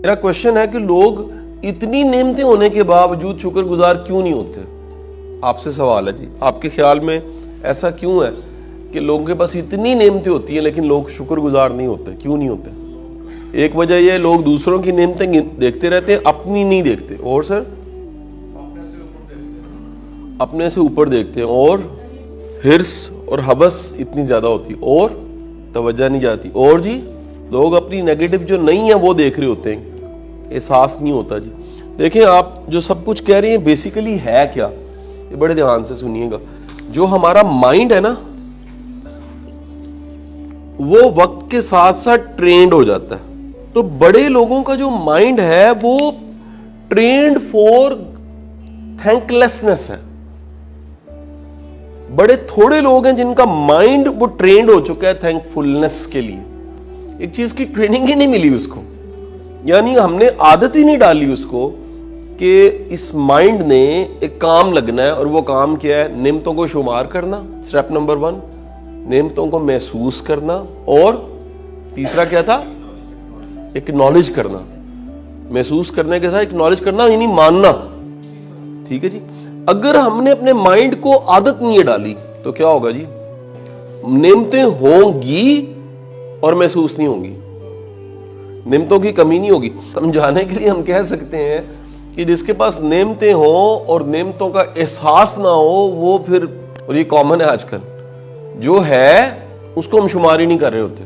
میرا کوشچن ہے کہ لوگ اتنی نعمتیں ہونے کے باوجود شکر گزار کیوں نہیں ہوتے؟ آپ سے سوال ہے جی، آپ کے خیال میں ایسا کیوں ہے کہ لوگوں کے پاس اتنی نعمتیں ہوتی ہیں لیکن لوگ شکر گزار نہیں ہوتے؟ کیوں نہیں ہوتے؟ ایک وجہ یہ ہے لوگ دوسروں کی نعمتیں دیکھتے رہتے ہیں، اپنی نہیں دیکھتے، اور سر اپنے سے اوپر دیکھتے ہیں، اور حرص اور حبس اتنی زیادہ ہوتی ہے اور توجہ نہیں جاتی، اور جی لوگ اپنی نیگیٹو جو نہیں ہے وہ دیکھ رہے ہوتے ہیں، احساس نہیں ہوتا جی۔ دیکھیں آپ جو سب کچھ کہہ رہے ہیں بیسیکلی ہے کیا، یہ بڑے دھیان سے سنیے گا۔ جو ہمارا مائنڈ ہے نا وہ وقت کے ساتھ ساتھ ٹرینڈ ہو جاتا ہے، تو بڑے لوگوں کا جو مائنڈ ہے وہ ٹرینڈ فور تھینک لیسنس ہے۔ بڑے تھوڑے لوگ ہیں جن کا مائنڈ وہ ٹرینڈ ہو چکا ہے تھینک فلنس کے لیے، ایک چیز کی ٹریننگ ہی نہیں ملی اس کو، یعنی ہم نے عادت ہی نہیں ڈالی اس کو کہ اس مائنڈ نے ایک کام لگنا ہے، اور وہ کام کیا ہے؟ نعمتوں کو شمار کرنا، سٹیپ نمبر 1، نعمتوں کو محسوس کرنا، اور تیسرا کیا تھا؟ اکنالج کرنا، محسوس کرنے کے ساتھ اکنالج کرنا یعنی ماننا، ٹھیک ہے جی۔ اگر ہم نے اپنے مائنڈ کو عادت نہیں ڈالی تو کیا ہوگا جی؟ نعمتیں ہوں گی اور محسوس نہیں ہوں گی، نعمتوں کی کمی نہیں ہوگی۔ سمجھانے کے لیے ہم کہہ سکتے ہیں کہ جس کے پاس نعمتیں ہوں اور نعمتوں کا احساس نہ ہو وہ پھر، اور یہ کامن ہے آج کل، جو ہے اس کو ہم شمار ہی نہیں کر رہے ہوتے۔